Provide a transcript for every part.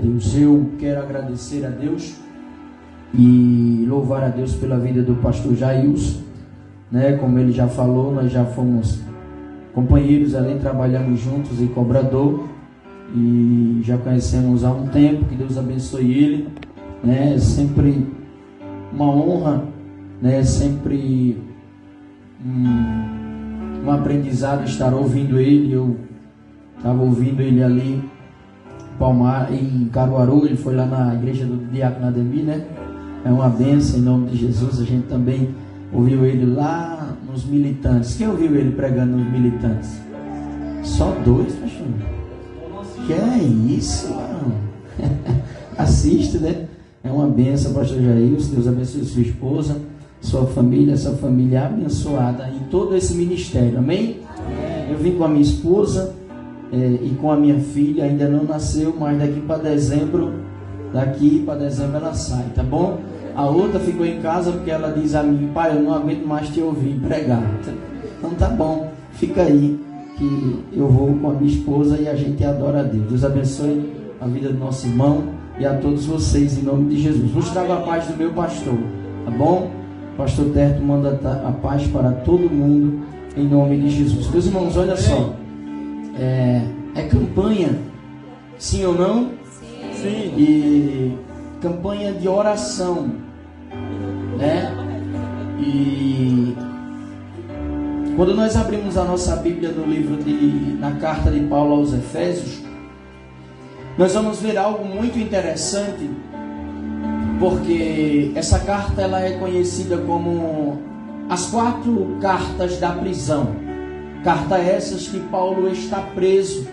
Deus. Eu quero agradecer a Deus e louvar a Deus pela vida do pastor Jailson, né? Como ele já falou, nós já fomos companheiros ali, trabalhamos juntos em Cobrador e já conhecemos há um tempo. Que Deus abençoe ele, né? É sempre uma honra, né? Sempre um aprendizado estar ouvindo ele. Eu estava ouvindo ele ali Palmar, em Caruaru. Ele foi lá na igreja do Diácono Ademir, né? É uma bênção, em nome de Jesus. A gente também ouviu ele lá nos Militantes. Quem ouviu ele pregando nos Militantes? Só 2, pastor. Que é isso, mano? Assiste, né? É uma bênção, pastor Jailson. Deus abençoe sua esposa, sua família, essa família abençoada em todo esse ministério, amém? Eu vim com a minha esposa e com a minha filha. Ainda não nasceu, mas daqui para dezembro ela sai, tá bom? A outra ficou em casa porque ela diz a mim: pai, eu não aguento mais te ouvir pregar. Então tá bom, fica aí que eu vou com a minha esposa e a gente adora a Deus. Deus abençoe a vida do nosso irmão e a todos vocês, em nome de Jesus. Vos trago a paz do meu pastor, tá bom? O pastor Terto manda a paz para todo mundo, em nome de Jesus. Meus irmãos, olha só, é campanha, sim ou não? Sim. E campanha de oração, né? E quando nós abrimos a nossa Bíblia no livro na carta de Paulo aos Efésios, nós vamos ver algo muito interessante, porque essa carta ela é conhecida como as 4 cartas da prisão. Carta essas que Paulo está preso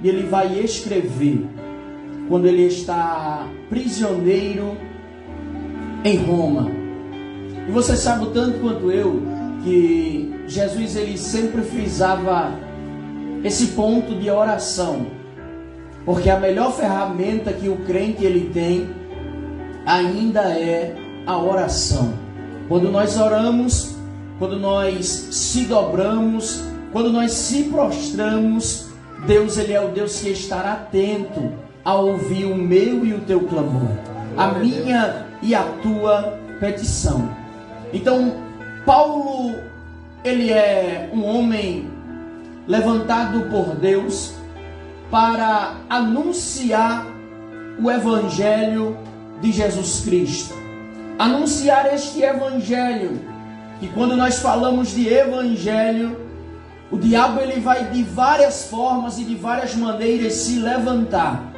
e ele vai escrever quando ele está prisioneiro em Roma. E você sabe o tanto quanto eu que Jesus ele sempre frisava esse ponto de oração, porque a melhor ferramenta que o crente ele tem ainda é a oração. Quando nós oramos, quando nós se dobramos, quando nós se prostramos, Deus ele é o Deus que estará atento a ouvir o meu e o teu clamor, a minha e a tua petição. Então, Paulo, ele é um homem levantado por Deus para anunciar o Evangelho de Jesus Cristo. Anunciar este Evangelho, que quando nós falamos de Evangelho, o diabo ele vai de várias formas e de várias maneiras se levantar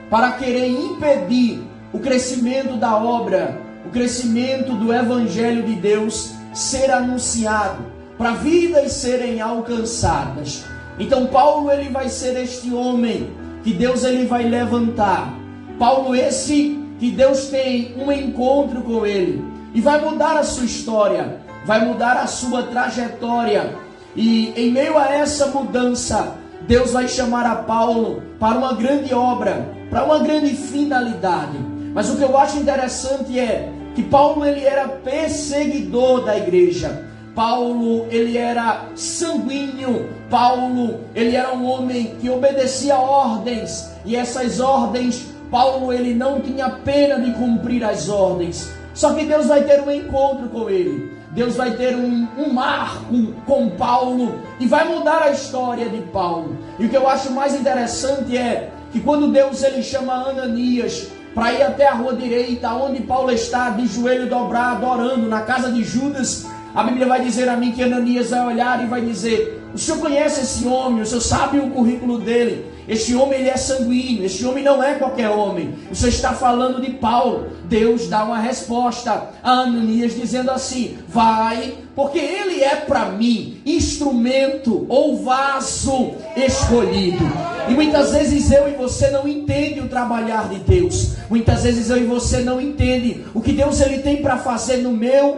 para querer impedir o crescimento da obra, o crescimento do Evangelho de Deus ser anunciado, para vidas serem alcançadas. Então Paulo ele vai ser este homem que Deus ele vai levantar. Paulo esse que Deus tem um encontro com ele e vai mudar a sua história, vai mudar a sua trajetória. E em meio a essa mudança, Deus vai chamar a Paulo para uma grande obra, para uma grande finalidade. Mas o que eu acho interessante é que Paulo ele era perseguidor da igreja. Paulo ele era sanguíneo. Paulo ele era um homem que obedecia ordens, e essas ordens Paulo ele não tinha pena de cumprir as ordens. Só que Deus vai ter um encontro com ele. Deus vai ter um marco com Paulo e vai mudar a história de Paulo. E o que eu acho mais interessante é que quando Deus ele chama Ananias para ir até a rua direita, onde Paulo está de joelho dobrado, orando na casa de Judas, a Bíblia vai dizer a mim que Ananias vai olhar e vai dizer: o senhor conhece esse homem, o senhor sabe o currículo dele, este homem ele é sanguíneo, este homem não é qualquer homem, o senhor está falando de Paulo. Deus dá uma resposta a Ananias dizendo assim: vai, porque ele é para mim instrumento ou vaso escolhido. E muitas vezes eu e você não entende o trabalhar de Deus, muitas vezes eu e você não entende o que Deus ele tem para fazer no meio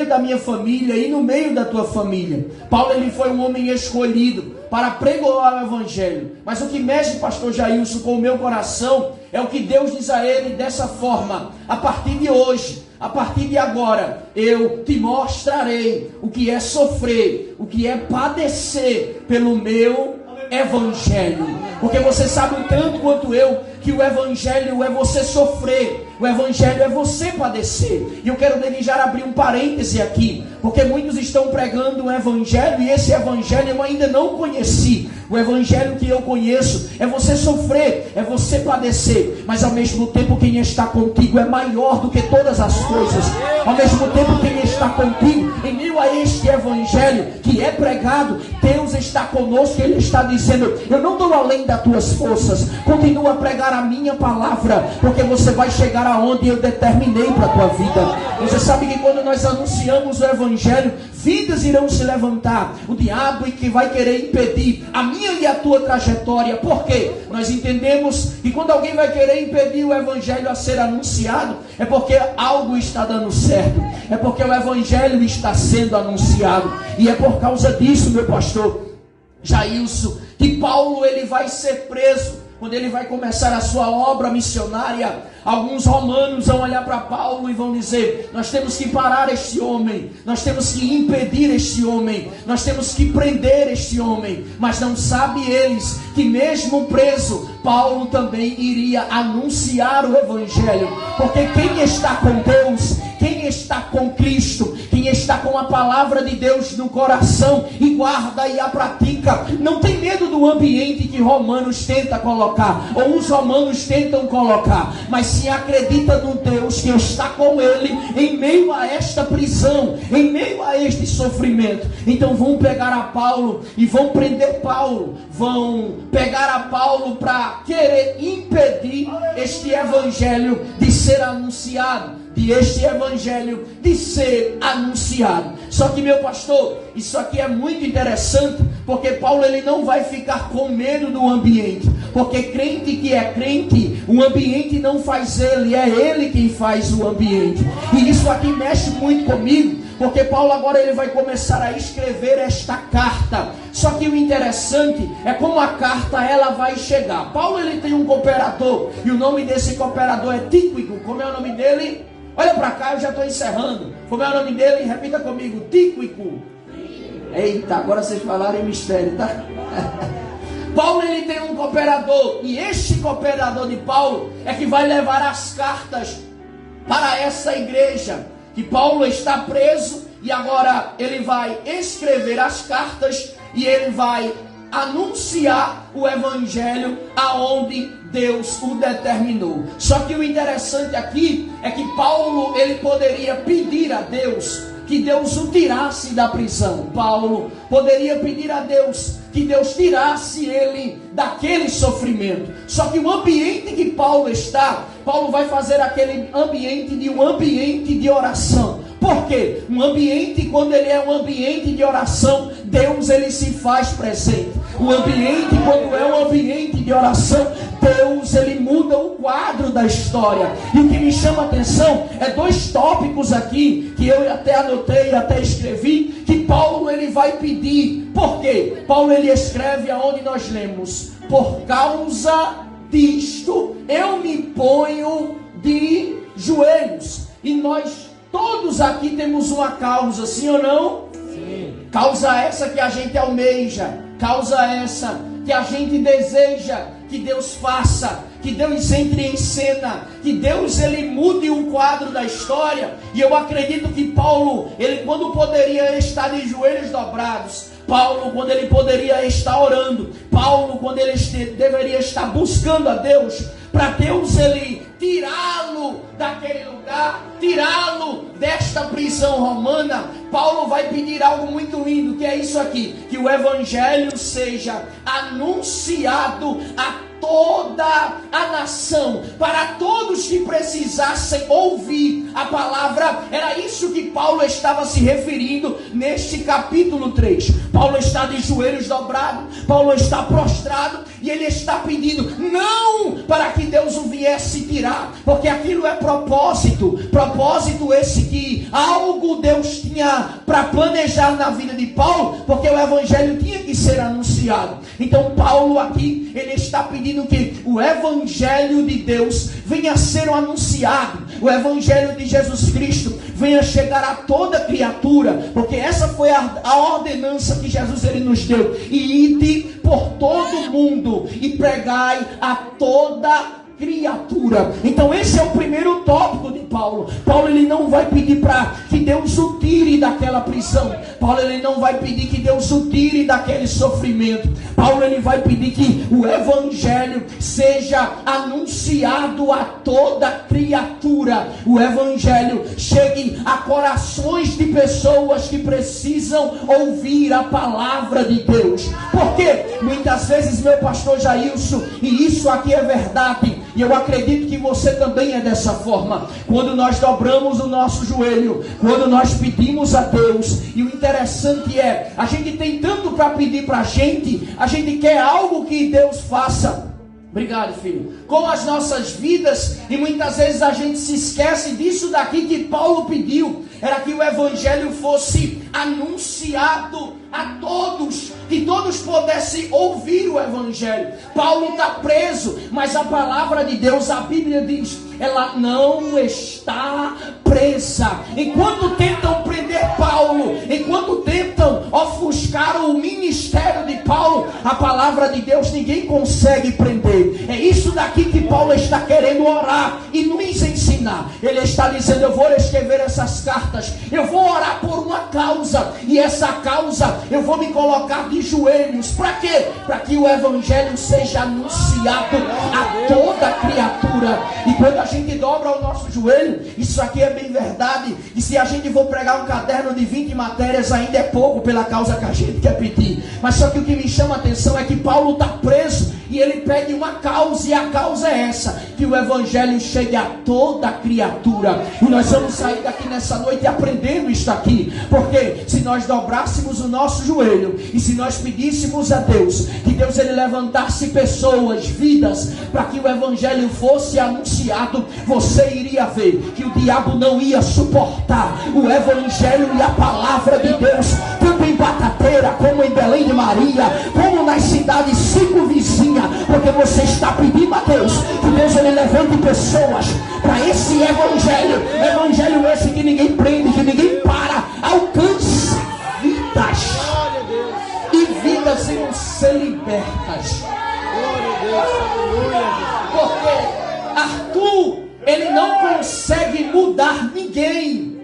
da minha família e no meio da tua família. Paulo ele foi um homem escolhido para pregoar o Evangelho. Mas o que mexe, pastor Jailson, com o meu coração é o que Deus diz a ele dessa forma: a partir de hoje, a partir de agora, eu te mostrarei o que é sofrer, o que é padecer pelo meu Evangelho. Porque você sabe o tanto quanto eu que que o evangelho é você sofrer, o evangelho é você padecer. E eu quero desde já abrir um parêntese aqui, porque muitos estão pregando um evangelho e esse evangelho eu ainda não conheci. O evangelho que eu conheço é você sofrer, é você padecer, mas ao mesmo tempo quem está contigo é maior do que todas as coisas. Ao mesmo tempo quem está contigo, em meio a este evangelho que é pregado, Deus está conosco. Ele está dizendo: eu não dou além das tuas forças, continua a pregar a minha palavra, porque você vai chegar aonde eu determinei para a tua vida. Você sabe que quando nós anunciamos o evangelho, vidas irão se levantar, o diabo que vai querer impedir a minha e a tua trajetória. Por quê? Nós entendemos que quando alguém vai querer impedir o evangelho a ser anunciado, é porque algo está dando certo, é porque o evangelho está sendo anunciado. E é por causa disso, meu pastor Jailson, que Paulo ele vai ser preso. Quando ele vai começar a sua obra missionária, alguns romanos vão olhar para Paulo e vão dizer: nós temos que parar este homem, nós temos que impedir este homem, nós temos que prender este homem. Mas não sabem eles que mesmo preso, Paulo também iria anunciar o evangelho. Porque quem está com Deus, quem está com Cristo, quem está com a palavra de Deus no coração e guarda e a pratica, não tem medo do ambiente que Romanos tenta colocar, ou os romanos tentam colocar, mas se acredita no Deus que está com ele em meio a esta prisão, em meio a este sofrimento. Então vão pegar a Paulo e vão prender Paulo, vão pegar a Paulo para querer impedir este evangelho de ser anunciado, de este evangelho de ser anunciado. Só que, meu pastor, isso aqui é muito interessante, porque Paulo ele não vai ficar com medo do ambiente, porque crente que é crente, o ambiente não faz ele, é ele quem faz o ambiente. E isso aqui mexe muito comigo, porque Paulo agora ele vai começar a escrever esta carta. Só que o interessante é como a carta ela vai chegar. Paulo ele tem um cooperador, e o nome desse cooperador é Tíquico. Como é o nome dele? Olha para cá, eu já estou encerrando. Como é o nome dele? Repita comigo: Tíquico. Eita, agora vocês falaram em mistério, tá? Paulo ele tem um cooperador, e este cooperador de Paulo é que vai levar as cartas para essa igreja. Que Paulo está preso e agora ele vai escrever as cartas e ele vai anunciar o evangelho aonde Deus o determinou. Só que o interessante aqui é que Paulo ele poderia pedir a Deus que Deus o tirasse da prisão. Paulo poderia pedir a Deus que Deus tirasse ele daquele sofrimento. Só que o ambiente que Paulo está, Paulo vai fazer aquele ambiente de um ambiente de oração. Por quê? Um ambiente, quando ele é um ambiente de oração, Deus ele se faz presente. O ambiente, quando é um ambiente de oração, Deus ele muda o quadro da história. E o que me chama a atenção é dois tópicos aqui que eu até anotei, até escrevi, que Paulo ele vai pedir. Por quê? Paulo ele escreve aonde nós lemos: por causa disto eu me ponho de joelhos. E nós todos aqui temos uma causa, sim ou não? Sim. Causa essa que a gente almeja, causa essa que a gente deseja que Deus faça, que Deus entre em cena, que Deus ele mude o quadro da história. E eu acredito que Paulo, ele quando poderia estar de joelhos dobrados, Paulo quando ele poderia estar orando, Paulo quando ele deveria estar buscando a Deus, para Deus ele tirá-lo daquele lugar, tirá-lo desta prisão romana, Paulo vai pedir algo muito lindo, que é isso aqui: que o evangelho seja anunciado a toda a nação, para todos que precisassem ouvir a palavra. Era isso que Paulo estava se referindo neste capítulo 3. Paulo está de joelhos dobrados, Paulo está prostrado, e ele está pedindo, não para que Deus o viesse tirar, porque aquilo é propósito esse que algo Deus tinha para planejar na vida de Paulo, porque o evangelho tinha que ser anunciado. Então Paulo aqui, ele está pedindo que o evangelho de Deus venha a ser anunciado, o evangelho de Jesus Cristo venha chegar a toda criatura, porque essa foi a ordenança que Jesus ele nos deu: e ide por todo o mundo e pregai a toda criatura. Então esse é o primeiro tópico de Paulo. Paulo ele não vai pedir para que Deus o tire daquela prisão. Paulo ele não vai pedir que Deus o tire daquele sofrimento. Paulo ele vai pedir que o evangelho seja anunciado a toda criatura. O evangelho chegue a corações de pessoas que precisam ouvir a palavra de Deus. Porque muitas vezes, meu pastor Jailson, e isso aqui é verdade, e eu acredito que você também é dessa forma, quando nós dobramos o nosso joelho, quando nós pedimos a Deus, e o interessante é, a gente tem tanto para pedir para a gente quer algo que Deus faça. Obrigado, filho. Com as nossas vidas, e muitas vezes a gente se esquece disso daqui que Paulo pediu, era que o evangelho fosse anunciado a todos, que todos pudessem ouvir o evangelho. Paulo está preso, mas a palavra de Deus, a Bíblia diz, ela não está presa. Enquanto tentam prender Paulo, enquanto tentam ofuscar o ministério de Paulo, a palavra de Deus ninguém consegue prender. É isso daqui que Paulo está querendo orar e nos ensinar. Ele está dizendo, eu vou escrever essas cartas, eu vou orar por uma causa, e essa causa eu vou me colocar de joelhos. Para quê? Para que o evangelho seja anunciado a toda criatura. E quando a gente dobra o nosso joelho, isso aqui é bem verdade, e se a gente for pregar um caderno de 20 matérias, ainda é pouco pela causa que a gente quer pedir. Mas só que o que me chama a atenção é que Paulo está preso, e ele pede uma causa, e a causa é essa, que o evangelho chegue a toda criatura. E nós vamos sair daqui nessa noite aprendendo isso aqui, porque se nós dobrássemos o nosso joelho, e se nós pedíssemos a Deus, que Deus ele levantasse pessoas, vidas, para que o evangelho fosse anunciado, você iria ver que o diabo não ia suportar o evangelho e a palavra de Deus, tanto em Batateira, como em Belém de Maria, como nas cidades circunvizinhas, porque você está pedindo a Deus, que Deus ele levante pessoas para esse evangelho esse que ninguém prende, que ninguém para, alcance vidas, e vidas iam ser libertas. Porque Arthur, ele não consegue mudar ninguém,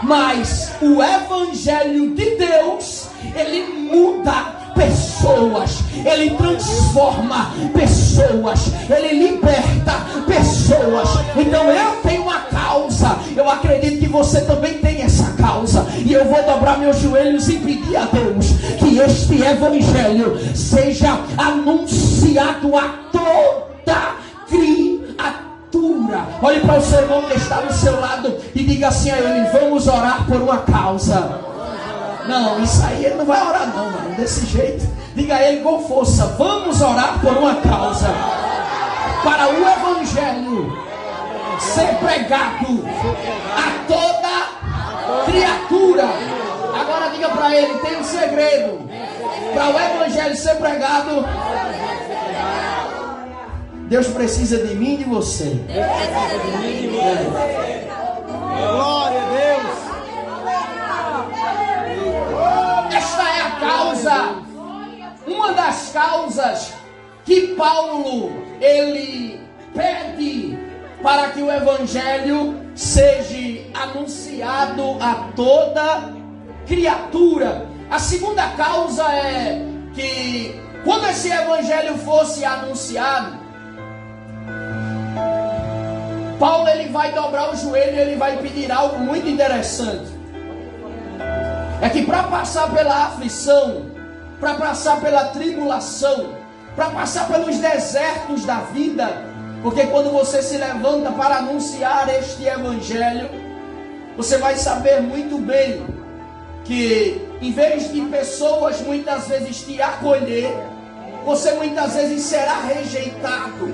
mas o evangelho de Deus, ele muda pessoas, ele transforma pessoas, ele liberta pessoas. Então eu tenho uma causa, eu acredito que você também tem essa causa, e eu vou dobrar meus joelhos e pedir a Deus que este evangelho seja anunciado a toda criatura. Olhe para o seu irmão que está do seu lado e diga assim a ele, vamos orar por uma causa. Não, isso aí ele não vai orar não, mano, desse jeito. Diga a ele com força, vamos orar por uma causa, para o evangelho ser pregado a toda criatura. Agora diga para ele, tem um segredo, para o evangelho ser pregado, Deus precisa de mim e de você. Glória a Deus. Esta é a causa, uma das causas que Paulo ele pede para que o evangelho seja anunciado a toda criatura. A segunda causa é que quando esse evangelho fosse anunciado, Paulo ele vai dobrar o joelho e ele vai pedir algo muito interessante. É que para passar pela aflição, para passar pela tribulação, para passar pelos desertos da vida, porque quando você se levanta para anunciar este evangelho, você vai saber muito bem que em vez de pessoas muitas vezes te acolher, você muitas vezes será rejeitado,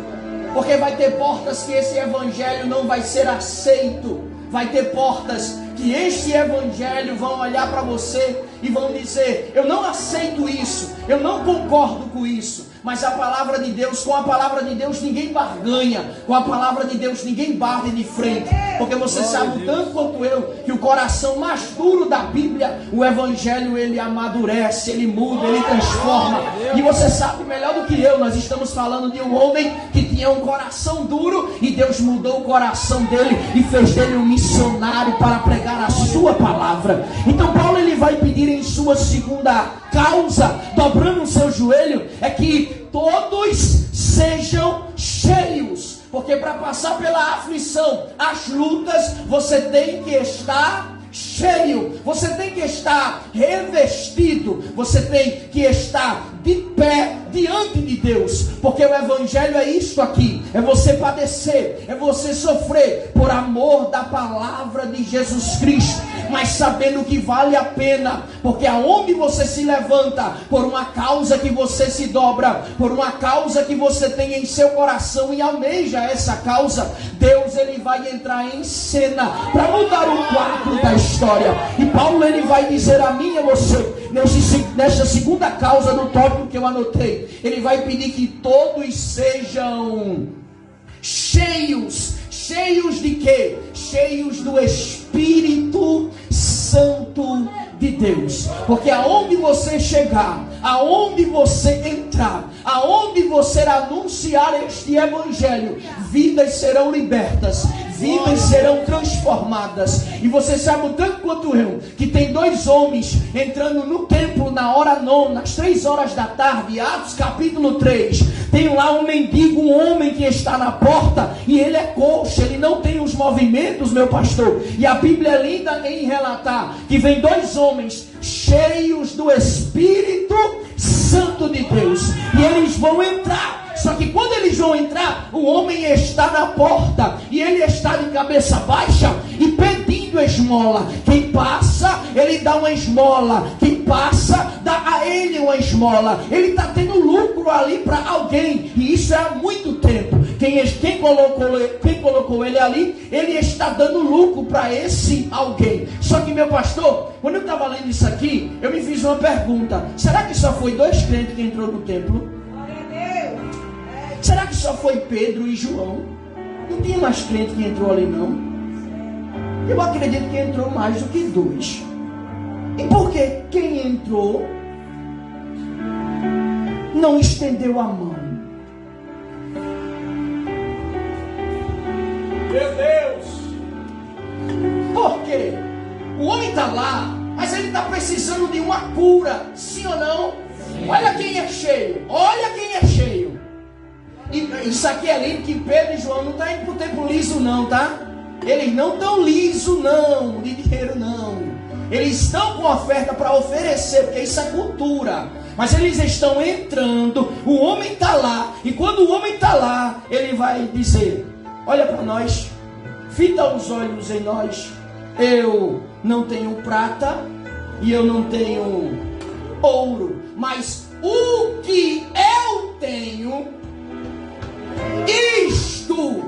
porque vai ter portas que esse evangelho não vai ser aceito. Vai ter portas que este evangelho vão olhar para você e vão dizer, eu não aceito isso, eu não concordo com isso. Mas a palavra de Deus, com a palavra de Deus ninguém barganha, com a palavra de Deus ninguém bate de frente, porque você sabe tanto quanto eu, que o coração mais duro da Bíblia, o evangelho ele amadurece, ele muda, ele transforma. E você sabe melhor do que eu, nós estamos falando de um homem que tinha um coração duro e Deus mudou o coração dele e fez dele um missionário para pregar a sua palavra. Então Paulo ele vai pedir em sua segunda causa, dobrando o seu joelho, é que todos sejam cheios. Porque para passar pela aflição, as lutas, você tem que estar cheio, você tem que estar revestido, você tem que estar de pé diante de Deus, porque o evangelho é isso aqui, é você padecer, é você sofrer por amor da palavra de Jesus Cristo, mas sabendo que vale a pena, porque aonde você se levanta por uma causa que você se dobra, por uma causa que você tem em seu coração e almeja essa causa, Deus ele vai entrar em cena para mudar o quadro da história. E Paulo ele vai dizer a mim e a você, nessa segunda causa do tópico que eu anotei, ele vai pedir que todos sejam cheios. Cheios de quê? Cheios do Espírito Santo de Deus. Porque aonde você chegar, aonde você entrar, aonde você anunciar este evangelho, vidas serão libertas, vidas serão transformadas. E você sabe tanto quanto eu, que tem 2 homens entrando no templo na hora 9, às 3 horas da tarde, Atos capítulo 3, tem lá um mendigo, um homem que está na porta, e ele é coxo, ele não tem os movimentos, meu pastor, e a Bíblia é linda em relatar, que vem 2 homens, cheios do Espírito Santo de Deus, e eles vão entrar. Só que quando eles vão entrar, o homem está na porta, e ele está de cabeça baixa, e pedindo esmola. Quem passa, ele dá uma esmola. Quem passa, dá a ele uma esmola. Ele está tendo lucro ali para alguém, e isso é há muito tempo. Quem colocou ele ali, ele está dando lucro para esse alguém. Só que, meu pastor, quando eu estava lendo isso aqui, eu me fiz uma pergunta: será que só foi 2 crentes que entrou no templo? Será que só foi Pedro e João? Não tinha mais crente que entrou ali, não? Eu acredito que entrou mais do que 2. E por que quem entrou não estendeu a mão? Meu Deus! Por quê? O homem está lá, mas ele está precisando de uma cura, sim ou não? Sim. Olha quem é cheio, olha quem é cheio. E isso aqui é lindo, que Pedro e João não estão indo para o templo liso não, tá? Eles não estão liso não, de dinheiro não. Eles estão com oferta para oferecer, porque isso é cultura. Mas eles estão entrando, o homem está lá, e quando o homem está lá, ele vai dizer: olha para nós, fita os olhos em nós. Eu não tenho prata e eu não tenho ouro, mas o que eu tenho, isto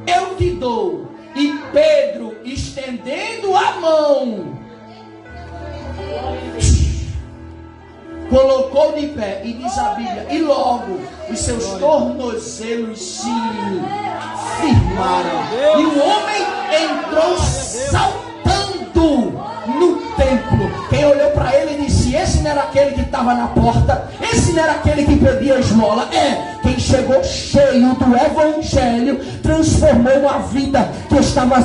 eu te dou. E Pedro, estendendo a mão, colocou de pé, e diz a Bíblia, e logo os seus tornozelos se firmaram, e o homem entrou saltando no templo. Quem olhou para ele disse: esse não era aquele que estava na porta, esse não era aquele que pedia esmola. Quem chegou cheio do evangelho, transformou uma vida que estava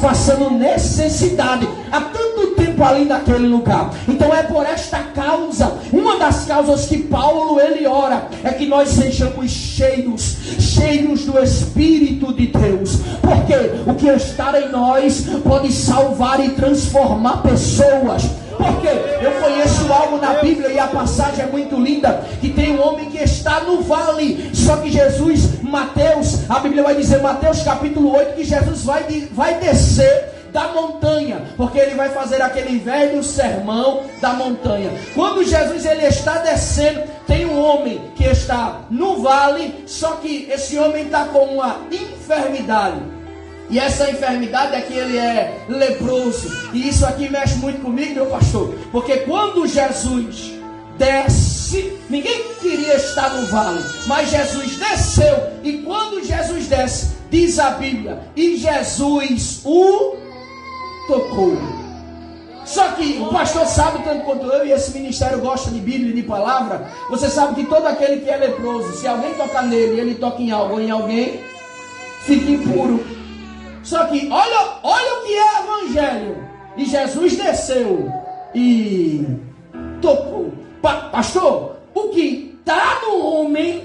passando necessidade há tanto tempo ali naquele lugar. Então é por esta causa, uma das causas que Paulo ele ora, é que nós sejamos cheios do Espírito de Deus. Porque o que está em nós pode salvar e transformar pessoas. Porque eu conheço algo na Bíblia, e a passagem é muito linda, que tem um homem que está no vale, só que Jesus, Mateus, a Bíblia vai dizer, Mateus capítulo 8, que Jesus vai descer da montanha, porque ele vai fazer aquele velho sermão da montanha. Quando Jesus ele está descendo, tem um homem que está no vale, só que esse homem está com uma enfermidade. E essa enfermidade é que ele é leproso. E isso aqui mexe muito comigo, meu pastor, porque quando Jesus desce, ninguém queria estar no vale, mas Jesus desceu. E quando Jesus desce, diz a Bíblia, e Jesus o tocou. Só que o pastor sabe tanto quanto eu, e esse ministério gosta de Bíblia e de palavra. Você sabe que todo aquele que é leproso, se alguém tocar nele e ele toca em algo ou em alguém, fica impuro. Só que olha o que é evangelho. E Jesus desceu e tocou. Pastor, o que está no homem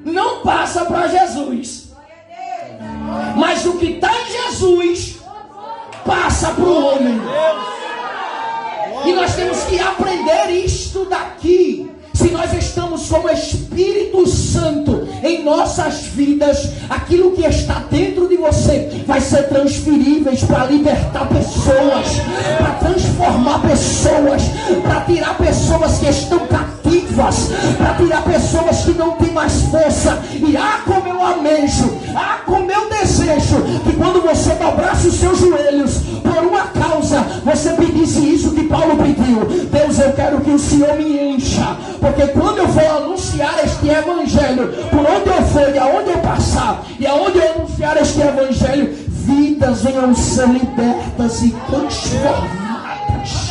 não passa para Jesus. Mas o que está em Jesus passa para o homem. E nós temos que aprender isto daqui. Se nós estamos com o Espírito Santo em nossas vidas, aquilo que está dentro de você vai ser transferíveis para libertar pessoas, para transformar pessoas, para tirar pessoas que estão cativas, para tirar pessoas que não têm mais força. E como eu almejo, como eu desejo que quando você dobrasse os seus joelhos por uma causa, você pedisse isso que Paulo pediu: Deus, eu quero que o Senhor me encha, porque quando eu for anunciar este evangelho, por onde eu for e aonde eu passar, e aonde eu anunciar este evangelho, vidas venham ser libertas e transformadas.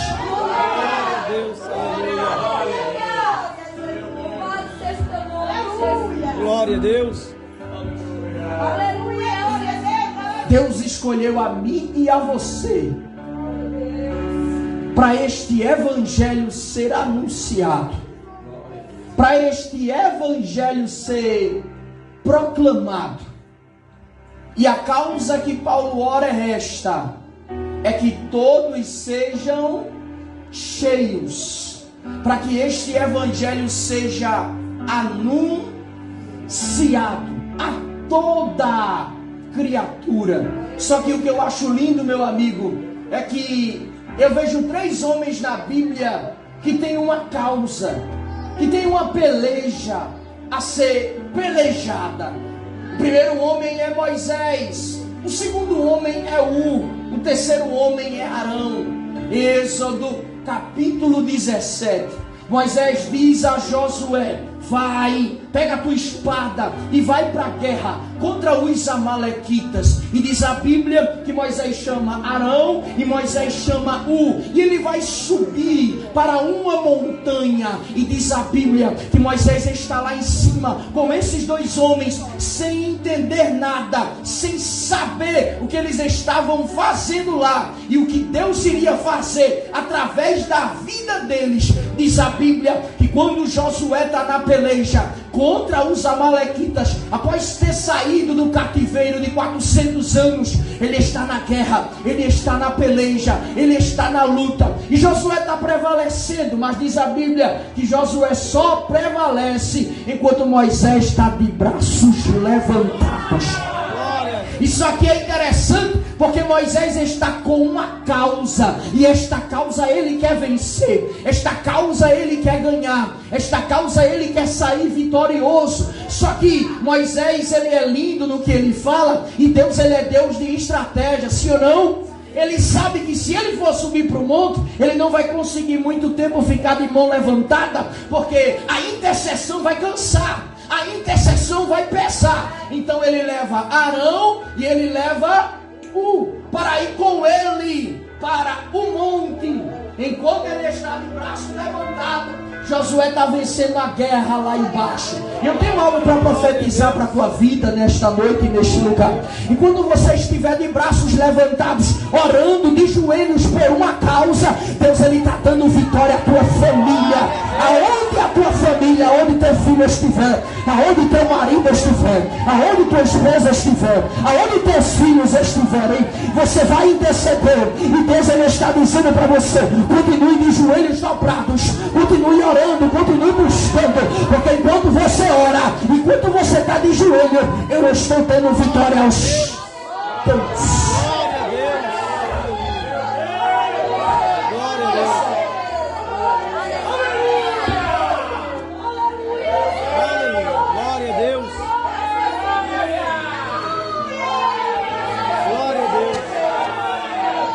Glória a Deus. Deus escolheu a mim e a você para este evangelho ser anunciado, para este evangelho ser proclamado. E a causa que Paulo ora é esta: é que todos sejam cheios, para que este evangelho seja anunciado a toda criatura. Só que o que eu acho lindo, meu amigo, é que eu vejo 3 homens na Bíblia que têm uma causa, que tem uma peleja a ser pelejada. O primeiro homem é Moisés, o segundo homem é o terceiro homem é Arão. Êxodo capítulo 17, Moisés diz a Josué: vai, pega a tua espada e vai para a guerra contra os amalequitas. E diz a Bíblia que Moisés chama Arão e Moisés chama e ele vai subir para uma montanha. E diz a Bíblia que Moisés está lá em cima com esses 2 homens, sem entender nada, sem saber o que eles estavam fazendo lá e o que Deus iria fazer através da vida deles. Diz a Bíblia que quando Josué está na peleja contra os amalequitas, após ter saído do cativeiro de 400 anos, ele está na guerra, ele está na peleja, ele está na luta, e Josué está prevalecendo. Mas diz a Bíblia que Josué só prevalece enquanto Moisés está de braços levantados. Isso aqui é interessante, porque Moisés está com uma causa, e esta causa ele quer vencer, esta causa ele quer ganhar, esta causa ele quer sair vitorioso. Só que Moisés, ele é lindo no que ele fala, e Deus, ele é Deus de estratégia, sim ou não? Ele sabe que se ele for subir para o monte, ele não vai conseguir muito tempo ficar de mão levantada, porque a intercessão vai cansar, a intercessão vai pesar. Então ele leva Arão e ele leva para ir com ele para o monte. Enquanto ele está de braço levantado, Josué está vencendo a guerra lá embaixo. Eu tenho algo para profetizar para a tua vida nesta noite e neste lugar. E quando você estiver de braços levantados, orando de joelhos por uma causa, Deus, ele está dando vitória à tua família. Aonde a tua família, aonde teu filho estiver, aonde teu marido estiver, aonde tua esposa estiver, aonde teus filhos estiverem, você vai interceder. E Deus, ele está dizendo para você: continue de joelhos dobrados, continue orando, continue buscando, porque enquanto você ora, enquanto você está de joelho, eu estou dando vitória aos teus.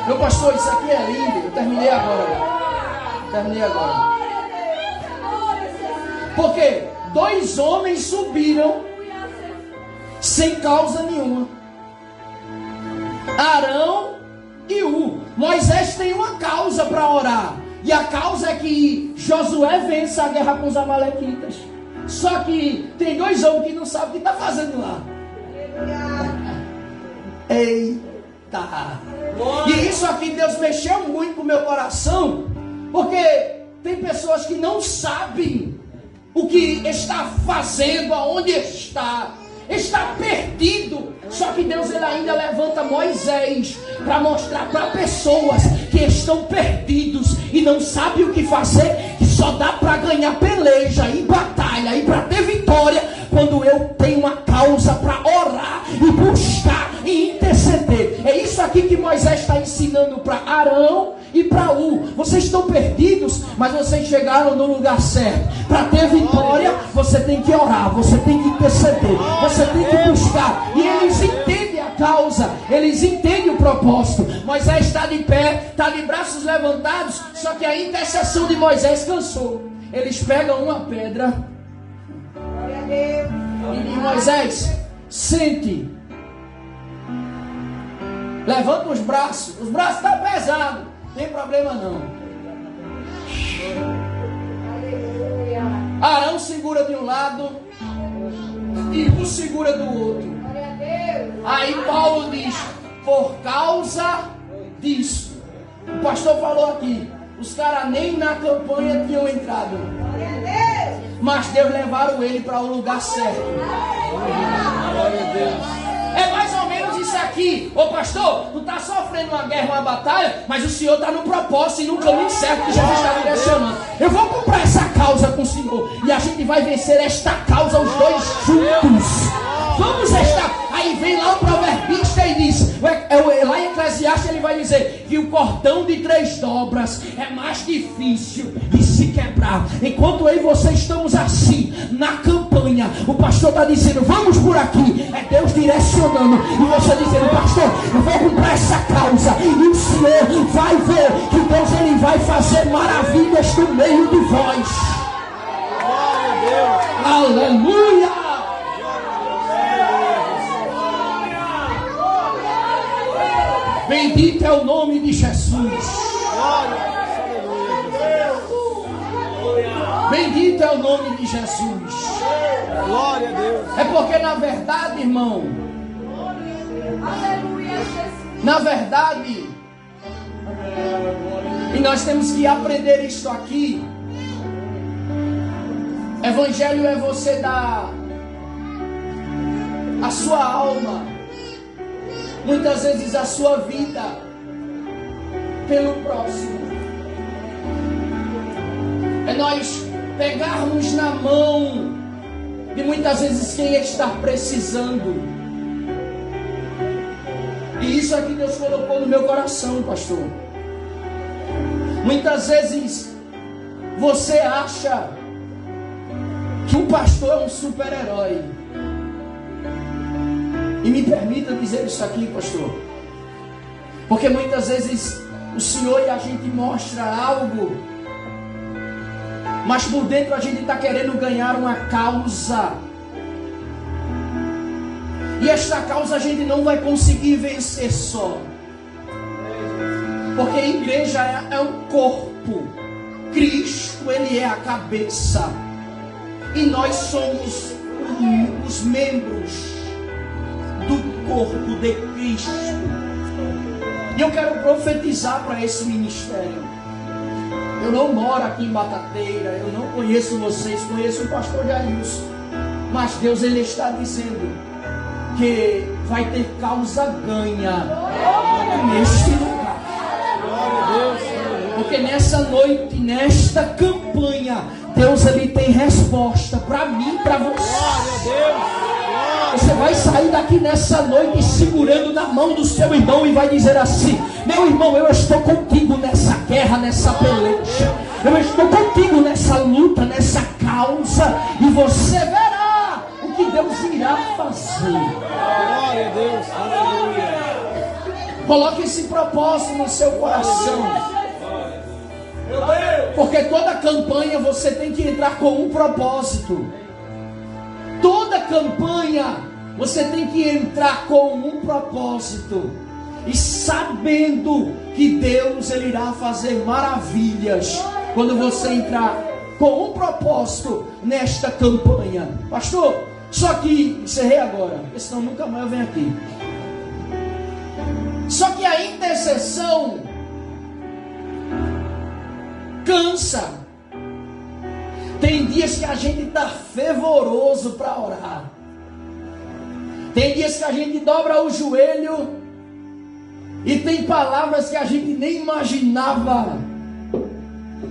Meu pastor, isso aqui é lindo. Eu terminei agora. Porque 2 homens subiram sem causa nenhuma, Arão e Moisés têm uma causa para orar. E a causa é que Josué vença a guerra com os amalequitas. Só que tem 2 homens que não sabem o que está fazendo lá. Eita! E isso aqui Deus mexeu muito com o meu coração, porque tem pessoas que não sabem o que está fazendo, aonde está perdido. Só que Deus ele ainda levanta Moisés para mostrar para pessoas que estão perdidos e não sabem o que fazer, que só dá para ganhar peleja e batalha e para ter vitória quando eu tenho uma causa para orar e buscar e interceder. É isso aqui que Moisés está ensinando para Arão e para Vocês estão perdidos, mas vocês chegaram no lugar certo. Para ter vitória, você tem que orar, você tem que interceder, você tem que buscar. E eles entendem a causa, eles entendem o propósito. Moisés está de pé, está de braços levantados, só que a intercessão de Moisés cansou. Eles pegam uma pedra e diz: Moisés, sente. Levanta os braços estão pesados, não tem problema não. Arão segura de um lado e segura do outro. Aí Paulo diz: por causa disso. O pastor falou aqui, os caras nem na campanha tinham entrado, mas Deus levaram ele para o lugar certo. Glória a Deus. É mais ou menos isso aqui. Ô pastor, tu está sofrendo uma guerra, uma batalha, mas o Senhor está no propósito e no caminho certo que Jesus está direcionando. Eu vou comprar essa causa com o Senhor e a gente vai vencer esta causa os dois juntos. Vamos estar. Aí vem lá o proverbista e diz, lá em Eclesiastes ele vai dizer que o cordão de 3 dobras é mais difícil de se quebrar. Enquanto eu e você estamos assim, na campanha, o pastor está dizendo, vamos por aqui. É Deus direcionando. E você dizendo, pastor, eu vou comprar essa causa. E o Senhor vai ver que Deus ele vai fazer maravilhas no meio de vós. Glória a Deus. Aleluia. Bendito é o nome de Jesus. Bendito é o nome de Jesus. Glória a Deus. É porque na verdade, irmão, na verdade, e nós temos que aprender isso aqui. Evangelho é você dar a sua alma, muitas vezes a sua vida, pelo próximo. É nós pegarmos na mão de muitas vezes quem está precisando. E isso aqui Deus colocou no meu coração, pastor. Muitas vezes você acha que o pastor é um super-herói. E me permita dizer isso aqui, pastor, porque muitas vezes o Senhor e a gente mostra algo, mas por dentro a gente está querendo ganhar uma causa. E esta causa a gente não vai conseguir vencer só. Porque a igreja é um corpo. Cristo, ele é a cabeça. E nós somos os membros do corpo de Cristo. E eu quero profetizar para esse ministério. Eu não moro aqui em Batateira, eu não conheço vocês, conheço o pastor Jailson, mas Deus ele está dizendo que vai ter causa ganha neste lugar. Porque nessa noite, nesta campanha, Deus ele tem resposta para mim e para você. Você vai sair daqui nessa noite segurando na mão do seu irmão e vai dizer assim: meu irmão, eu estou contigo nessa guerra, nessa peleja. Eu estou contigo nessa luta, nessa causa. E você verá o que Deus irá fazer. Glória a Deus. Aleluia. Coloque esse propósito no seu coração. Porque toda campanha você tem que entrar com um propósito. Toda campanha você tem que entrar com um propósito. e sabendo que Deus ele irá fazer maravilhas quando você entrar com um propósito nesta campanha. Pastor, só que encerrei agora, porque senão nunca mais eu venho aqui. Só que a intercessão cansa. Tem dias que a gente está fervoroso para orar. Tem dias que a gente dobra o joelho e tem palavras que a gente nem imaginava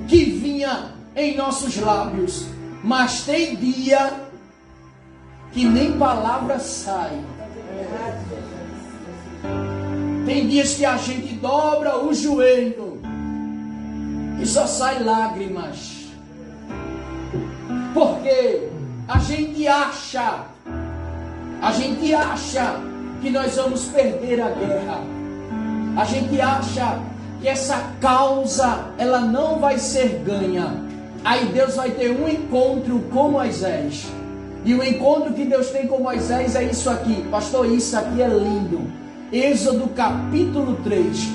que vinha em nossos lábios. Mas tem dia que nem palavra sai. Tem dias que a gente dobra o joelho e só sai lágrimas. Porque a gente acha que nós vamos perder a guerra. A gente acha que essa causa ela não vai ser ganha. Aí Deus vai ter um encontro com Moisés. E o encontro que Deus tem com Moisés é isso aqui. Pastor, isso aqui é lindo. Êxodo capítulo 3.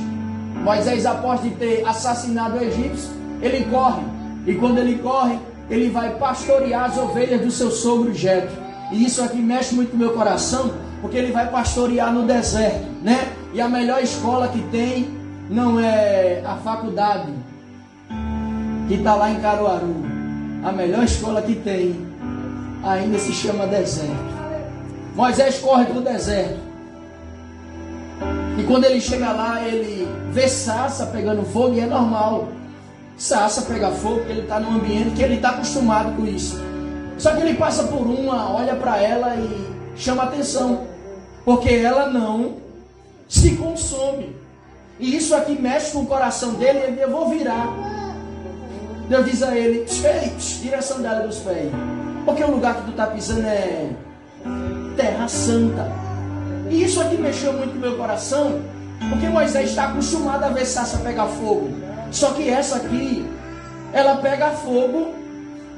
Moisés, após de ter assassinado o egípcio, ele corre. E quando ele corre, ele vai pastorear as ovelhas do seu sogro Jetro. E isso aqui mexe muito no meu coração, porque ele vai pastorear no deserto, né? E a melhor escola que tem não é a faculdade que está lá em Caruaru. A melhor escola que tem ainda se chama deserto. Moisés corre para o deserto. E quando ele chega lá, ele vê sarça pegando fogo, e é normal. Sarça pega fogo, porque ele está num ambiente que ele está acostumado com isso. Só que ele passa por uma, olha para ela e chama atenção, porque ela não se consome. E isso aqui mexe com o coração dele. Ele diz: eu vou virar. Deus diz a ele: tira a sandália dos pés, porque o lugar que tu está pisando é terra santa. E isso aqui mexeu muito no meu coração, porque Moisés está acostumado a ver sarça pegar fogo. Só que essa aqui, ela pega fogo,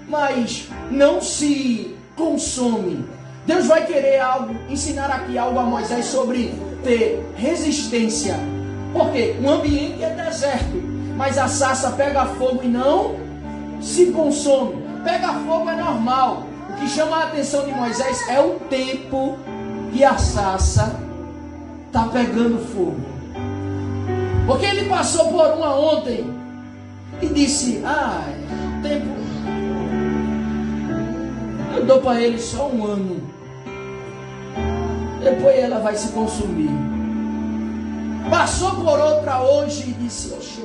mas não se consome. Deus vai querer ensinar aqui algo a Moisés sobre ter resistência. Porque o ambiente é deserto, mas a sarça pega fogo e não se consome. Pega fogo é normal. O que chama a atenção de Moisés é o tempo que a sarça está pegando fogo. Porque ele passou por uma ontem e disse: tempo, eu dou para ele só 1 ano, depois ela vai se consumir. Passou por outra hoje e disse: oxe,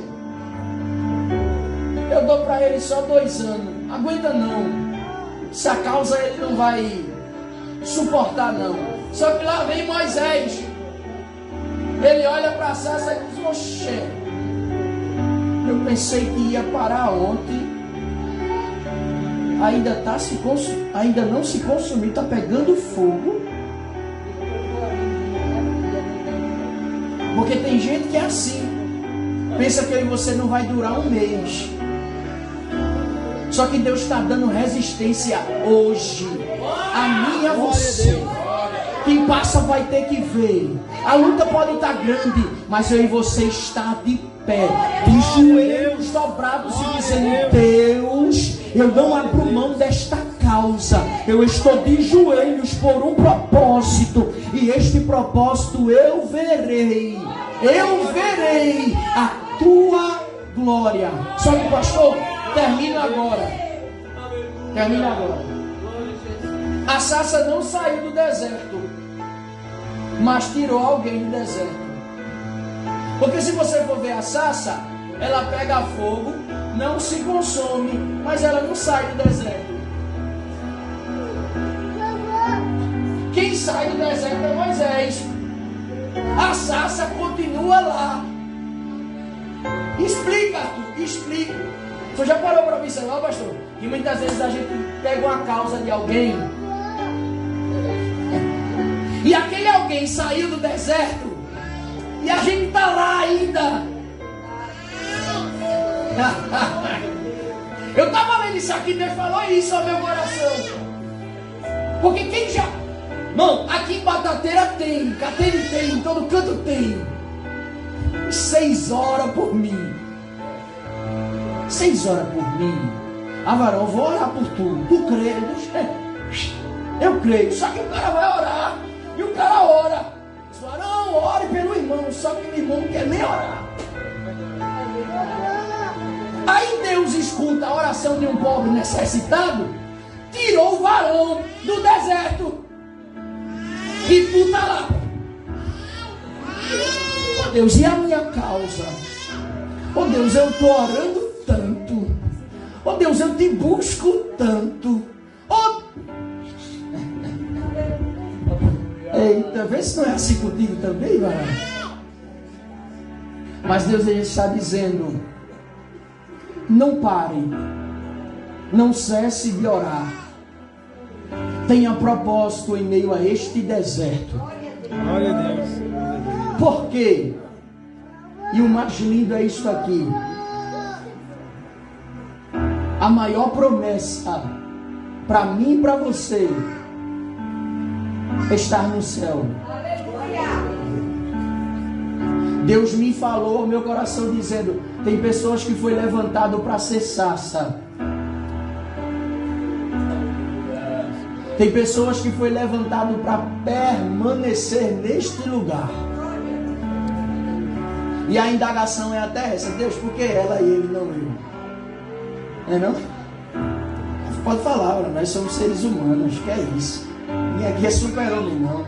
eu dou para ele só 2 anos, aguenta não, essa causa ele não vai suportar não. Só que lá vem Moisés, ele olha para a sarça e diz: oxe, eu pensei que ia parar ontem, ainda não se consumiu, está pegando fogo. Porque tem gente que é assim, pensa que eu e você não vai durar 1 mês. Só que Deus está dando resistência hoje a mim e a você. Quem passa vai ter que ver. A luta pode estar grande, mas eu e você está de pé, de joelhos dobrados e dizendo: Deus, eu não abro mão desta causa. Eu estou de joelhos por um propósito, e este propósito eu verei a tua glória. Só que, pastor, termina agora. A sarça não saiu do deserto, mas tirou alguém do deserto. Porque se você for ver a sarça, ela pega fogo, não se consome, mas ela não sai do deserto. Quem sai do deserto é Moisés. A sarça continua lá. Explica, Arthur, explica. Você já parou para observar, pastor? Que muitas vezes a gente pega uma causa de alguém, e aquele alguém saiu do deserto, e a gente está lá ainda. Eu estava lendo isso aqui, Deus falou isso ao meu coração. Porque quem já... Não, aqui em Batateira tem, Catene tem, em todo canto tem. 6 horas por mim. 6 horas por mim. Ah, varão, eu vou orar por tu. Tu crê? Eu creio. Só que o cara vai orar. E o cara ora. Diz, varão, ore pelo irmão. Só que o irmão não quer nem orar. Aí Deus escuta a oração de um pobre necessitado. Tirou o varão do deserto. E tu tá lá. Oh Deus, e a minha causa? Oh Deus, eu estou orando tanto. Oh Deus, eu te busco tanto. Oh... Eita, vê se não é assim contigo também, varão. Mas Deus ele está dizendo: não pare, não cesse de orar. Tenha propósito em meio a este deserto. Glória a Deus. Por quê? E o mais lindo é isso aqui. A maior promessa para mim e para você é estar no céu. Deus me falou ao meu coração dizendo: tem pessoas que foi levantado para ser sarça. Tem pessoas que foi levantado para permanecer neste lugar. E a indagação é até essa: Deus, por que ela e ele, não eu? Não? Pode falar, nós somos seres humanos, que é isso? Ninguém aqui é super-homem, não.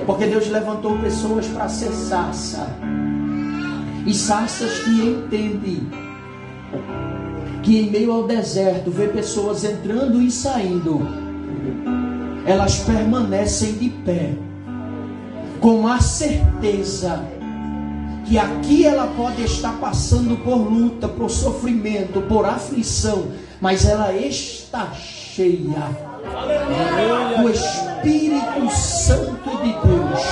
Porque Deus levantou pessoas para ser sarça. E sarças que entendem que em meio ao deserto vê pessoas entrando e saindo, elas permanecem de pé, com a certeza que aqui ela pode estar passando por luta, por sofrimento, por aflição, mas ela está cheia do Espírito Santo de Deus.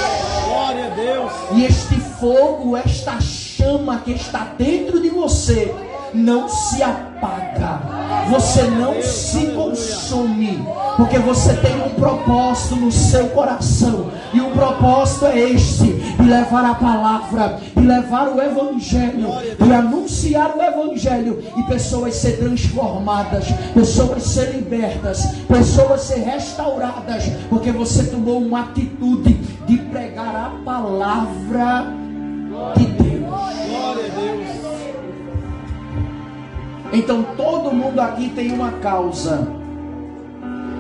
Glória a Deus. E este fogo, esta chama que está dentro de você, não se apaga, você não se consome, porque você tem um propósito no seu coração, e o propósito é este: de levar a palavra, de levar o evangelho, de anunciar o evangelho, e pessoas ser transformadas, pessoas ser libertas, pessoas ser restauradas, porque você tomou uma atitude de pregar a palavra de Deus. Glória a Deus. Então todo mundo aqui tem uma causa.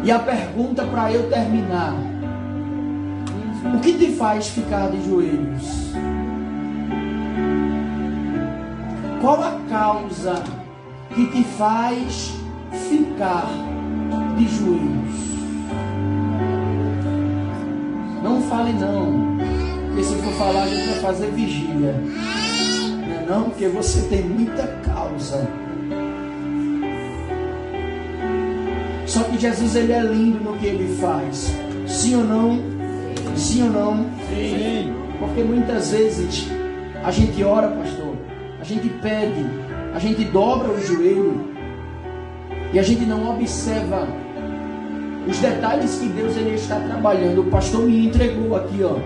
E a pergunta para eu terminar: o que te faz ficar de joelhos? Qual a causa que te faz ficar de joelhos? Não fale não, porque se for falar a gente vai fazer vigília. Não é não? Porque você tem muita causa. Só que Jesus ele é lindo no que ele faz. Sim ou não? Sim ou não? Sim. Porque muitas vezes a gente ora, pastor, a gente pede, a gente dobra o joelho e a gente não observa os detalhes que Deus ele está trabalhando. O pastor me entregou aqui, ó,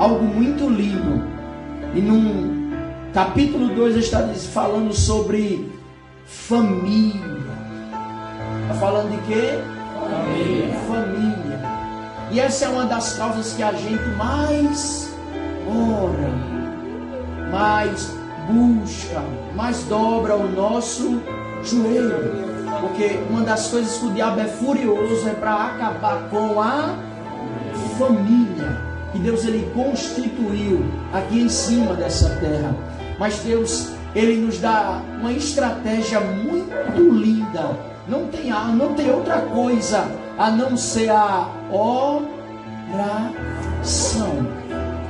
algo muito lindo. E no capítulo 2 está falando sobre família. Está falando de quê? Família. E essa é uma das causas que a gente mais ora, mais busca, mais dobra o nosso joelho. Porque uma das coisas que o diabo é furioso é para acabar com a família que Deus ele constituiu aqui em cima dessa terra. Mas Deus ele nos dá uma estratégia muito linda. Não tem outra coisa a não ser a oração.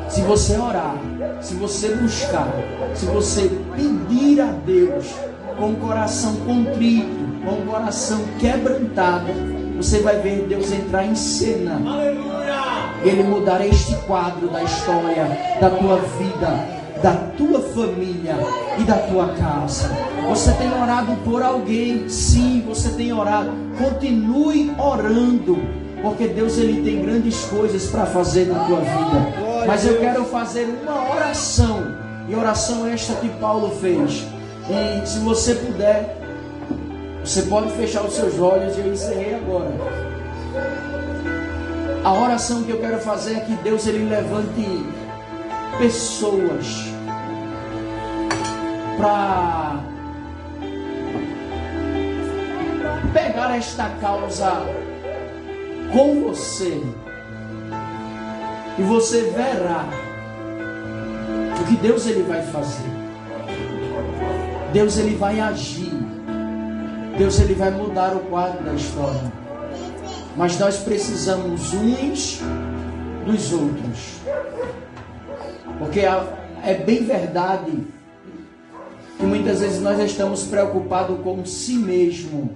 Se você orar, se você buscar, se você pedir a Deus com o coração contrito, com o coração quebrantado, você vai ver Deus entrar em cena. Aleluia! Ele mudará este quadro da história da tua vida, da tua família e da tua casa. Você tem orado por alguém? Sim, você tem orado. Continue orando, porque Deus ele tem grandes coisas para fazer na tua vida. Mas eu quero fazer uma oração, e oração esta que Paulo fez. E se você puder, você pode fechar os seus olhos, e eu encerrei agora. A oração que eu quero fazer é que Deus ele levante pessoas para pegar esta causa com você, e você verá o que Deus ele vai fazer. Deus ele vai agir. Deus ele vai mudar o quadro da história. Mas nós precisamos uns dos outros. Porque é bem verdade que muitas vezes nós estamos preocupados com si mesmo.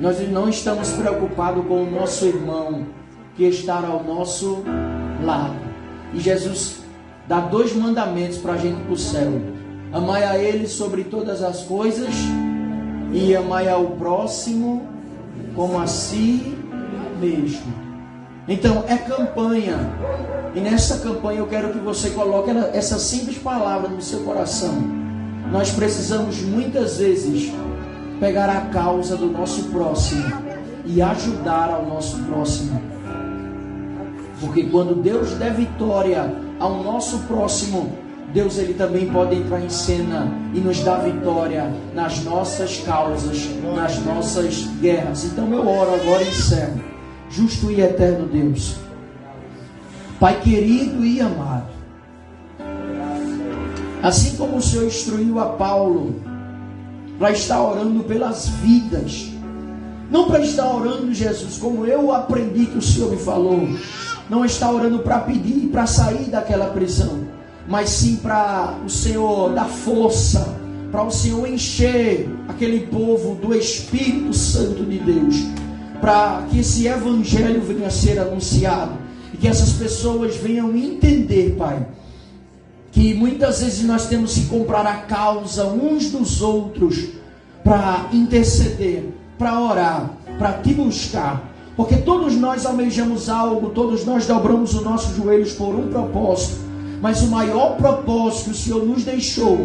Nós não estamos preocupados com o nosso irmão que está ao nosso lado. E Jesus dá 2 mandamentos para a gente ir para o céu: amai a Ele sobre todas as coisas e amai ao próximo como a si mesmo. Então é campanha, e nessa campanha eu quero que você coloque essa simples palavra no seu coração. Nós precisamos muitas vezes pegar a causa do nosso próximo e ajudar ao nosso próximo, porque quando Deus der vitória ao nosso próximo, Deus ele também pode entrar em cena e nos dar vitória nas nossas causas, nas nossas guerras. Então eu oro agora e encerro. Justo e eterno Deus, Pai querido e amado, assim como o Senhor instruiu a Paulo para estar orando pelas vidas, não para estar orando, Jesus, como eu aprendi que o Senhor me falou, não está orando para pedir, para sair daquela prisão, mas sim para o Senhor dar força, para o Senhor encher aquele povo do Espírito Santo de Deus, para que esse evangelho venha a ser anunciado, e que essas pessoas venham entender, Pai, que muitas vezes nós temos que comprar a causa uns dos outros, para interceder, para orar, para te buscar, porque todos nós almejamos algo, todos nós dobramos os nossos joelhos por um propósito, mas o maior propósito que o Senhor nos deixou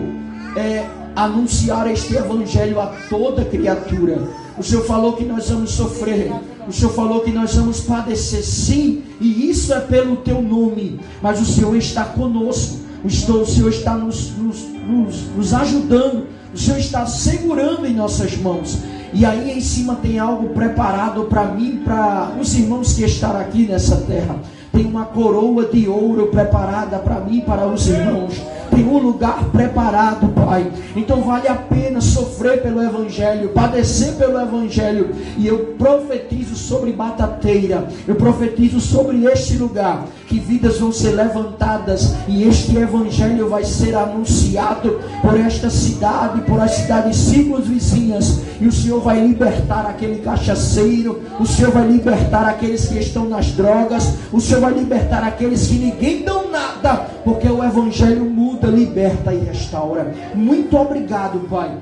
é anunciar este evangelho a toda criatura. O Senhor falou que nós vamos sofrer, o Senhor falou que nós vamos padecer, sim, e isso é pelo teu nome, mas o Senhor está conosco, o Senhor está nos ajudando, o Senhor está segurando em nossas mãos, e aí em cima tem algo preparado para mim, para os irmãos que estão aqui nessa terra. Tem uma coroa de ouro preparada para mim, para os irmãos. Tem um lugar preparado, Pai. Então vale a pena sofrer pelo Evangelho, padecer pelo Evangelho. E eu profetizo sobre Batateira, eu profetizo sobre este lugar, que vidas vão ser levantadas, e este Evangelho vai ser anunciado por esta cidade, por as cidades circunvizinhas. E o Senhor vai libertar aquele cachaceiro, o Senhor vai libertar aqueles que estão nas drogas, o Senhor vai libertar aqueles que ninguém dão nada, porque o Evangelho muda, liberta e restaura. Muito obrigado, Pai,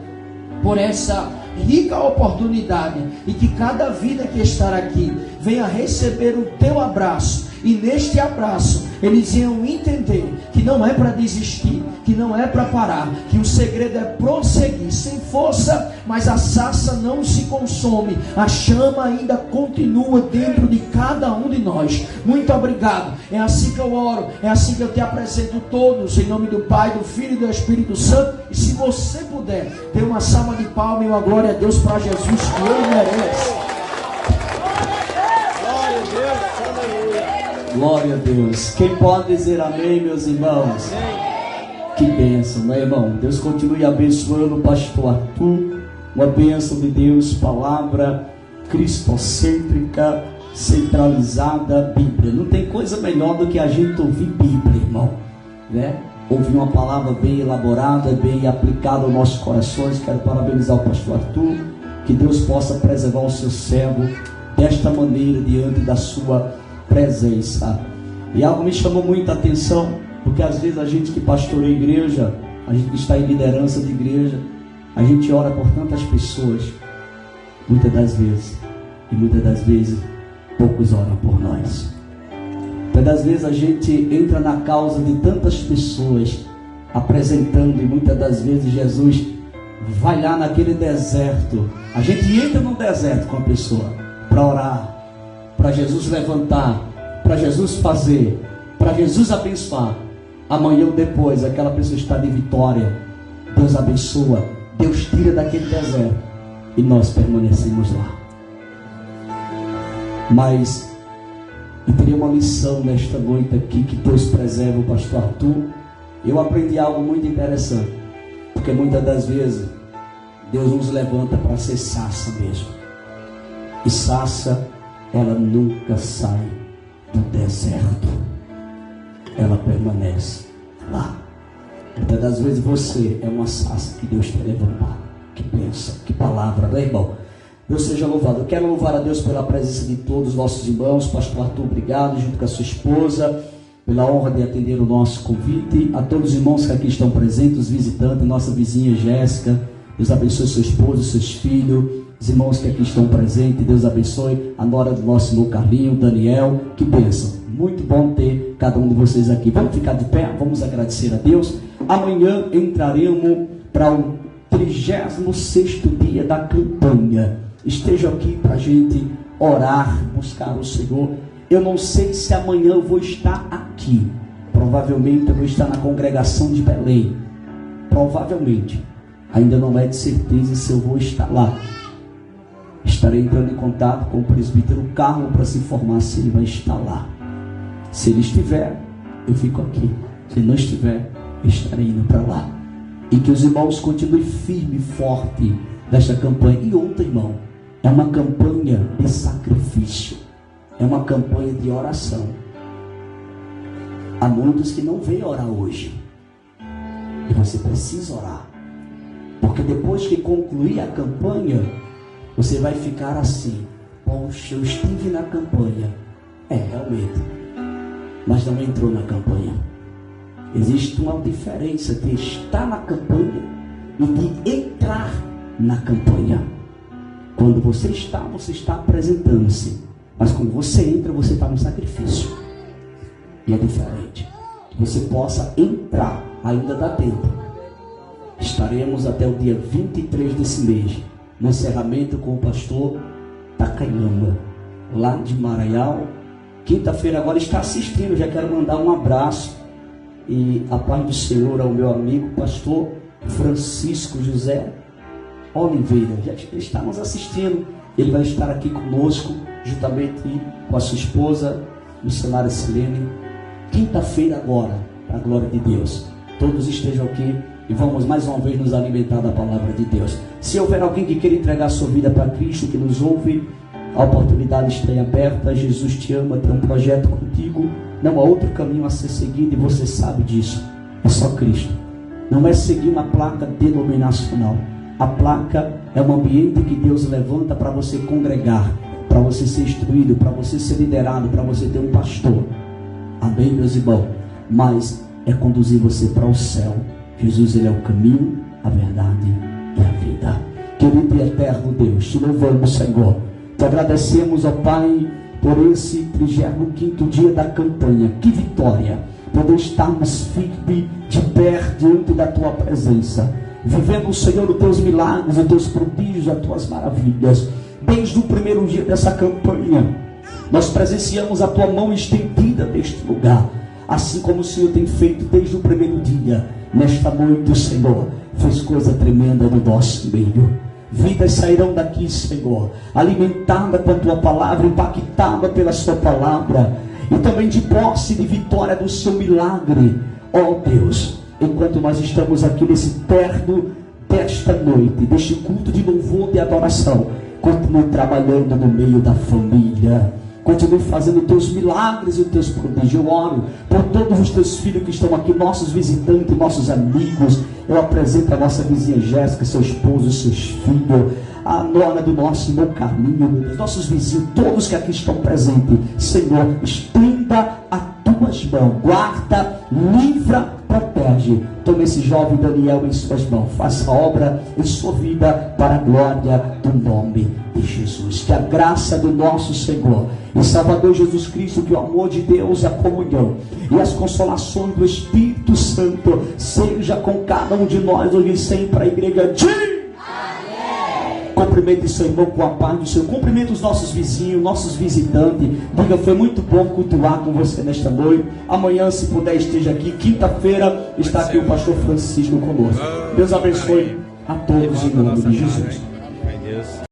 por essa rica oportunidade, e que cada vida que está aqui venha receber o teu abraço, e neste abraço eles iam entender que não é para desistir, que não é para parar, que o segredo é prosseguir sem força, mas a sarça não se consome, a chama ainda continua dentro de cada um de nós. Muito obrigado, é assim que eu oro, é assim que eu te apresento todos, em nome do Pai, do Filho e do Espírito Santo. E se você puder, dê uma salva de palmas e uma glória a Deus para Jesus, que Ele merece. Glória a Deus. Quem pode dizer amém, meus irmãos? Que bênção, né, irmão? Deus continue abençoando o pastor Arthur. Uma bênção de Deus, palavra cristocêntrica, centralizada, Bíblia. Não tem coisa melhor do que a gente ouvir Bíblia, irmão, né? Ouvir uma palavra bem elaborada, bem aplicada aos nossos corações. Quero parabenizar o pastor Arthur. Que Deus possa preservar o seu servo desta maneira, diante da sua presença. E algo me chamou muita atenção, porque às vezes a gente que pastoreia igreja, a gente que está em liderança de igreja, a gente ora por tantas pessoas, muitas das vezes poucos oram por nós. Muitas das vezes a gente entra na causa de tantas pessoas apresentando, e muitas das vezes Jesus vai lá naquele deserto. A gente entra no deserto com a pessoa para orar, para Jesus levantar, para Jesus fazer, para Jesus abençoar. Amanhã ou depois aquela pessoa está de vitória. Deus abençoa, Deus tira daquele deserto e nós permanecemos lá. Mas eu teria uma lição nesta noite aqui, que Deus preserve o pastor Arthur. Eu aprendi algo muito interessante, porque muitas das vezes Deus nos levanta para ser sarça mesmo. E sarça, ela nunca sai do deserto, ela permanece lá. Muitas das vezes você é uma sarça que Deus quer levantar. Que bênção, que palavra, né, irmão? Deus seja louvado. Eu quero louvar a Deus pela presença de todos os nossos irmãos. Pastor Arthur, obrigado, junto com a sua esposa, pela honra de atender o nosso convite. A todos os irmãos que aqui estão presentes, os visitantes, nossa vizinha Jéssica, Deus abençoe sua esposa, seus filhos, os irmãos que aqui estão presentes, Deus abençoe a nora do nosso irmão Carlinho, Daniel, que bênção. Muito bom ter cada um de vocês aqui. Vamos ficar de pé, vamos agradecer a Deus. Amanhã entraremos para o 36º dia da campanha. Esteja aqui para a gente orar, buscar o Senhor. Eu não sei se amanhã eu vou estar aqui. Provavelmente eu vou estar na congregação de Belém. Provavelmente. Ainda não é de certeza se eu vou estar lá. Estarei entrando em contato com o presbítero Carlos para se informar se ele vai estar lá. Se ele estiver, eu fico aqui. Se ele não estiver, eu estarei indo para lá. E que os irmãos continuem firme e forte nesta campanha. E outro, irmão, é uma campanha de sacrifício. É uma campanha de oração. Há muitos que não vêm orar hoje. E você precisa orar. Porque depois que concluir a campanha, você vai ficar assim: poxa, eu estive na campanha. Realmente. Mas não entrou na campanha. Existe uma diferença de estar na campanha e de entrar na campanha. Quando você está apresentando-se. Mas quando você entra, você está no sacrifício. E é diferente. Que você possa entrar, ainda dá tempo. Estaremos até o dia 23 desse mês, no encerramento com o pastor Takayama, lá de Maraial. Quinta-feira agora está assistindo. Já quero mandar um abraço e a paz do Senhor ao meu amigo pastor Francisco José Oliveira. Já está nos assistindo. Ele vai estar aqui conosco, juntamente com a sua esposa, missionária Silene. Quinta-feira agora, para a glória de Deus. Todos estejam aqui e vamos mais uma vez nos alimentar da palavra de Deus. Se houver alguém que queira entregar sua vida para Cristo, que nos ouve, a oportunidade está aberta. Jesus te ama, tem um projeto contigo. Não há outro caminho a ser seguido e você sabe disso. É só Cristo. Não é seguir uma placa denominacional. A placa é um ambiente que Deus levanta para você congregar, para você ser instruído, para você ser liderado, para você ter um pastor. Amém, meus irmãos? Mas é conduzir você para o céu. Jesus, ele é o caminho, a verdade e a vida. Querido e eterno Deus, te louvamos, Senhor. Te agradecemos, ó Pai, por esse 35º dia da campanha. Que vitória! Poder estarmos firmes de pé diante da Tua presença, vivendo, Senhor, os Teus milagres, os Teus prodígios, as Tuas maravilhas. Desde o primeiro dia dessa campanha, nós presenciamos a Tua mão estendida neste lugar, assim como o Senhor tem feito desde o primeiro dia. Nesta noite, o Senhor fez coisa tremenda no nosso meio. Vidas sairão daqui, Senhor, alimentada com a Tua palavra, impactada pela Sua palavra, e também de posse de vitória do Seu milagre. Ó Deus, enquanto nós estamos aqui nesse terno desta noite, deste culto de louvor e adoração, continue trabalhando no meio da família, continue fazendo Teus milagres e os Teus prodígios. Eu oro por todos os Teus filhos que estão aqui, nossos visitantes, nossos amigos. Eu apresento a nossa vizinha Jéssica, seu esposo, seus filhos, a nora do nosso irmão Carlinho, os nossos vizinhos, todos que aqui estão presentes. Senhor, estenda as Tuas mãos, guarda, livra, protege. Tome esse jovem Daniel em Suas mãos, faça a obra em sua vida para a glória do nome de Jesus. que a graça do nosso Senhor e Salvador Jesus Cristo, que o amor de Deus, a comunhão e as consolações do Espírito Santo seja com cada um de nós hoje e sempre. A igreja diz: amém. Cumprimente seu irmão com a paz do Senhor. Cumprimente os nossos vizinhos, nossos visitantes. Diga: foi muito bom cultuar com você nesta noite. Amanhã, se puder, esteja aqui. Quinta-feira está aqui o pastor Francisco conosco. Deus abençoe a todos em nome de Jesus.